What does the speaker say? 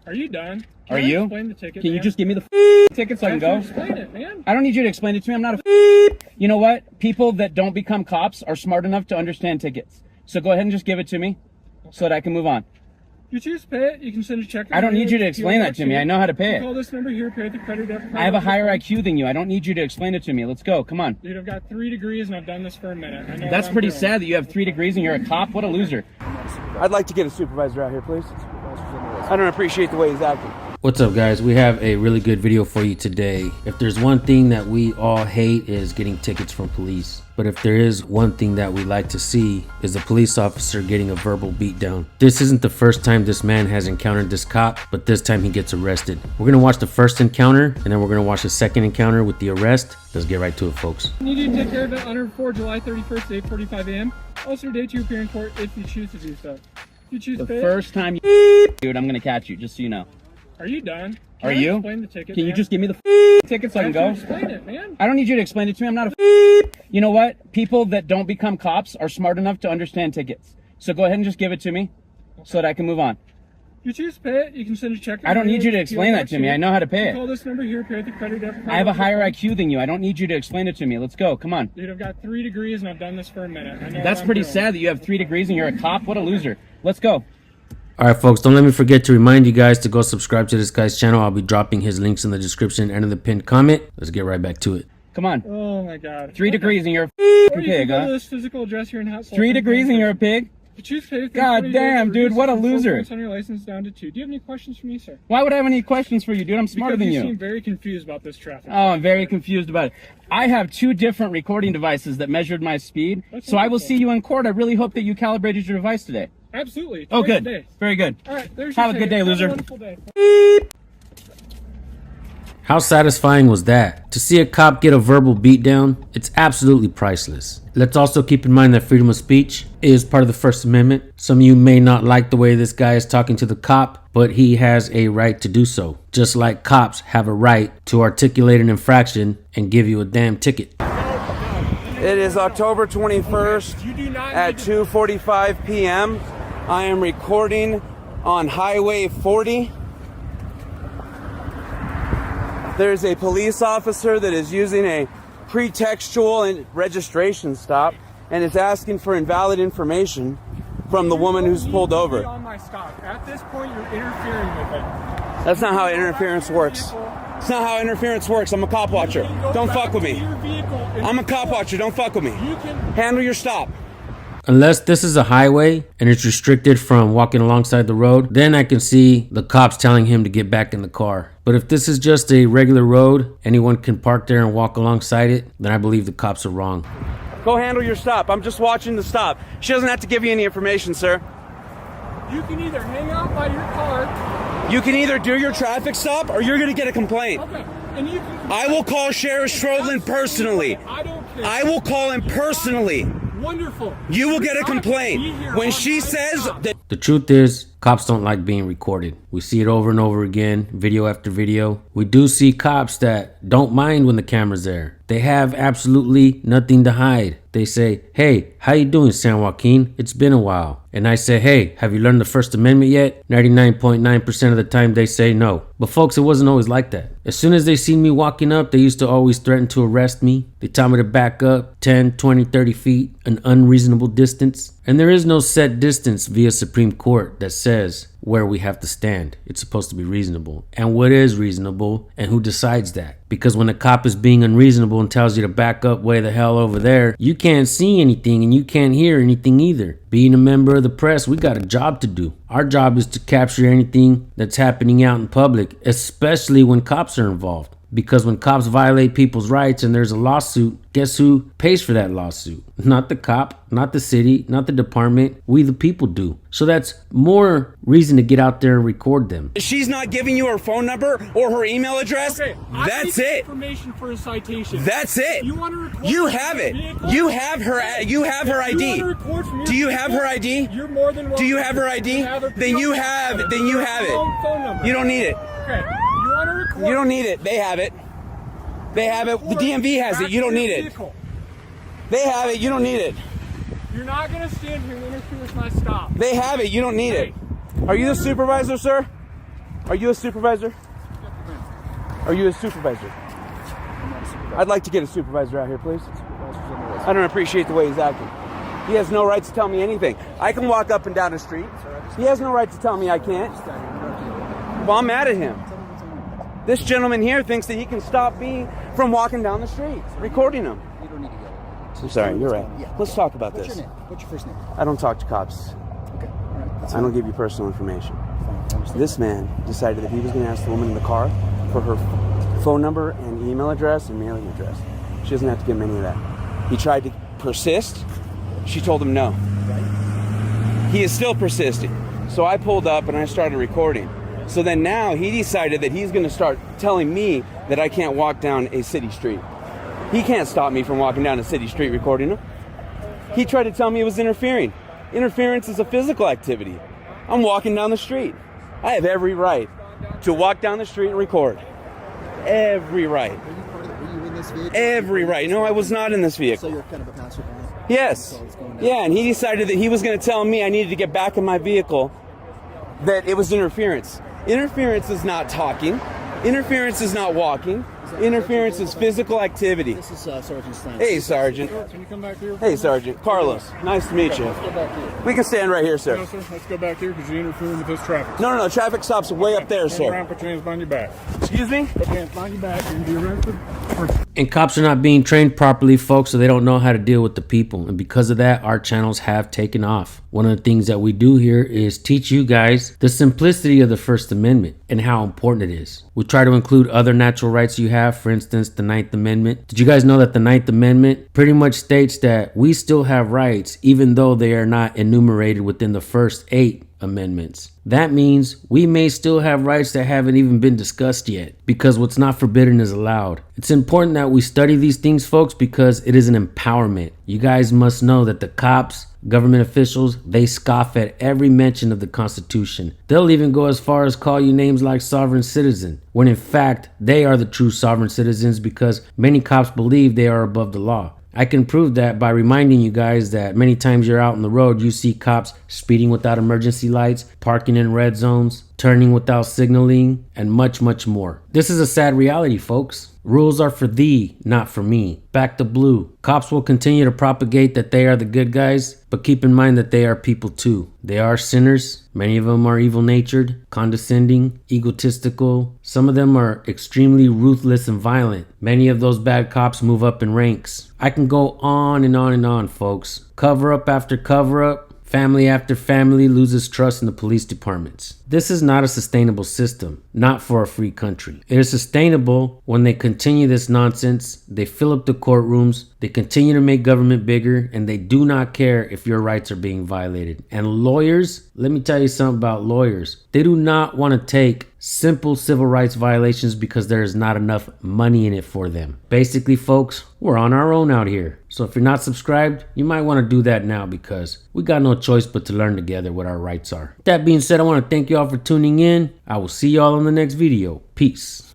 Are you done? Are you? Explain the ticket, Can you man? just give me the ticket so I can go? Explain it, man. I don't need you to explain it to me. I'm not a You know what? People that don't become cops are smart enough to understand tickets. So go ahead and just give it to me so that I can move on. You choose to pay it, you can send a check. I don't need you to explain that to me. I know how to pay Call it. this number here, pay with the credit debit card. I have a higher IQ than you. I don't need you to explain it to me. Let's go. Come on. Dude, I've got 3 degrees and I've done this for a minute. I know That's what I'm pretty doing. sad that you have 3 degrees and you're a cop. What a loser. I'd like to get a supervisor out here, please. I don't appreciate the way he's acting. What's up, guys? We have a really good video for you today. If there's one thing that we all hate is getting tickets from police. But if there is one thing that we like to see is a police officer getting a verbal beatdown. This isn't the first time this man has encountered this cop, but this time he gets arrested. We're gonna watch the first encounter and then we're gonna watch the second encounter with the arrest. Let's get right to it, folks. I need you to take care of it on or before July 31st, 8:45 a.m. Also, date to appear in court if you choose to do so. If you choose The to pay first time you dude, I'm gonna catch you, just so you know. Are you done? Are you? Explain the ticket, Can you man? just give me the ticket so I can go? Explain it, man. I don't need you to explain it to me. I'm not a You know what? People that don't become cops are smart enough to understand tickets. So go ahead and just give it to me so that I can move on. You choose to pay it, you can send a check. I don't need you to explain that to me. I know how to pay Call it. this number here, pay with the credit debit card. I have a higher IQ than you. I don't need you to explain it to me. Let's go. Come on. Dude, I've got 3 degrees and I've done this for a minute. I know That's what I'm pretty doing. sad that you have 3 degrees and you're a cop. What a loser. Let's go. All right, folks, don't let me forget to remind you guys to go subscribe to this guy's channel. I'll be dropping his links in the description and in the pinned comment. Let's get right back to it. Come on. Oh my god. 3 degrees and you're a Or you pig, can go to huh? this physical address here in Hot 3 degrees and you're a pig? You choose to pay with God damn, dude, what a loser. On your license down to 2. Do you have any questions for me, sir? Why would I have any questions for you, dude? I'm smarter Because than you you. seem very confused about this traffic. Oh, I'm very confused about it. I have 2 different recording devices that measured my speed. That's So I will wonderful. see you in court. I really hope that you calibrated your device today. Absolutely. Oh, Great good. day. Very good. All right, there's Have your a good ticket. day, loser. Have a wonderful day. How satisfying was that? To see a cop get a verbal beatdown, it's absolutely priceless. Let's also keep in mind that freedom of speech is part of the First Amendment. Some of you may not like the way this guy is talking to the cop, but he has a right to do so. Just like cops have a right to articulate an infraction and give you a damn ticket. It is October 21st You do not at need to- 2:45 p.m. I am recording on Highway 40. There's a police officer that is using a pretextual registration stop and is asking for invalid information from the woman who's pulled over. On my stop. At this point, you're interfering with it. That's not how interference works. It's not how interference works. I'm a cop watcher. Don't fuck with me. I'm a cop watcher. Don't fuck with me. You can. Handle your stop. Unless this is a highway and it's restricted from walking alongside the road, then I can see the cops telling him to get back in the car. But if this is just a regular road, anyone can park there and walk alongside it, then I believe the cops are wrong. Go handle your stop. I'm just watching the stop. She doesn't have to give you any information, sir. You can either hang out by your car. You can either do your traffic stop or you're going to get a complaint. Okay. And you can. I will call Sheriff Schrodlin personally. I don't care. I will call him personally. Wonderful. You will get a You're not gonna be complaint. here When on she my says stop. that The truth is, cops don't like being recorded. We see it over and over again, video after video. We do see cops that don't mind when the camera's there. They have absolutely nothing to hide. They say, "Hey, how you doing, San Joaquin? It's been a while." And I say, "Hey, have you learned the First Amendment yet?" 99.9% of the time they say no. But folks, it wasn't always like that. As soon as they seen me walking up, they used to always threaten to arrest me. They tell me to back up 10, 20, 30 feet, an unreasonable distance. And there is no set distance via Supreme Court that says where we have to stand. It's supposed to be reasonable. And what is reasonable and who decides that? Because when a cop is being unreasonable and tells you to back up way the hell over there, you can't see anything and you can't hear anything either. Being a member of the press, we got a job to do. Our job is to capture anything that's happening out in public, especially when cops are involved. Because when cops violate people's rights and there's a lawsuit, guess who pays for that lawsuit? Not the cop, not the city, not the department. We the people do. So that's more reason to get out there and record them. she's not giving you her phone number or her email address, Okay. that's I need it. Information for a citation. That's it. You want to record? You from have your it. vehicle? You have her. You have her If you ID. want to record from your Do you have vehicle, her ID? You're more than welcome. Do you have her ID? Then you have it. Your own phone number. You don't need it. Okay. You want to record? You don't need it. They have it. They have it. The DMV has it. You don't need it. They have it. You don't need it. You're not going to stand here and interfere with my stop. They have it. You don't need it. Are you the supervisor, sir? Are you a supervisor? Are you a supervisor? I'd like to get a supervisor out here, please. I don't appreciate the way he's acting. He has no right to tell me anything. I can walk up and down the street. He has no right to tell me I can't. Well, I'm mad at him. This gentleman here thinks that he can stop me from walking down the street, recording him. You don't need to go. I'm sorry, you're right. Yeah. Let's talk about What's this. your name? What's your first name? I don't talk to cops. Okay. All right. I don't give you personal information. Fine. I understand. This man decided that he was going to ask the woman in the car for her phone number and email address and mailing address. She doesn't have to give him any of that. He tried to persist. She told him no. Right. He is still persisting. So I pulled up and I started recording. So then now he decided that he's going to start telling me that I can't walk down a city street. He can't stop me from walking down a city street recording him. He tried to tell me it was interfering. Interference is a physical activity. I'm walking down the street. I have every right to walk down the street and record. Every right. Were you in this vehicle? Every right. No, I was not in this So vehicle. you're kind of a passerby? Yes. Yeah, and he decided that he was going to tell me I needed to get back in my vehicle, that it was interference. Interference is not talking. Interference is not walking. Interference is physical activity. This is Sergeant Stein. Hey, Sergeant. Can you come back here? Hey, Sergeant. Carlos. Nice to meet you. Let's go back here. We can stand right here, No, sir. sir. Let's go back here because you're interfering with this traffic. No, traffic stops way up there, Turn sir. around, put your hands behind your back. Excuse me? Put your hands behind your back. You can be arrested. And cops are not being trained properly, folks, so they don't know how to deal with the people. And because of that, our channels have taken off. One of the things that we do here is teach you guys the simplicity of the First Amendment and how important it is. We try to include other natural rights you have, for instance, the Ninth Amendment. Did you guys know that the Ninth Amendment pretty much states that we still have rights even though they are not enumerated within the first 8 amendments? That means we may still have rights that haven't even been discussed yet, because what's not forbidden is allowed. It's important that we study these things, folks, because it is an empowerment. You guys must know that the cops, government officials, they scoff at every mention of the Constitution. They'll even go as far as call you names like sovereign citizen, when in fact they are the true sovereign citizens, because many cops believe they are above the law. I can prove that by reminding you guys that many times you're out on the road, you see cops speeding without emergency lights, parking in red zones, turning without signaling, and much, much more. This is a sad reality, folks. Rules are for thee, not for me. Back to blue. Cops will continue to propagate that they are the good guys, but keep in mind that they are people too. They are sinners. Many of them are evil-natured, condescending, egotistical. Some of them are extremely ruthless and violent. Many of those bad cops move up in ranks. I can go on and on and on, folks. Cover up after cover up. Family after family loses trust in the police departments. This is not a sustainable system, not for a free country. It is sustainable when they continue this nonsense, they fill up the courtrooms, they continue to make government bigger, and they do not care if your rights are being violated. And lawyers, let me tell you something about lawyers. They do not want to take simple civil rights violations because there is not enough money in it for them. Basically, folks, we're on our own out here. So if you're not subscribed, you might want to do that now, because we got no choice but to learn together what our rights are. That being said, I want to thank you all for tuning in. I will see y'all in the next video. Peace.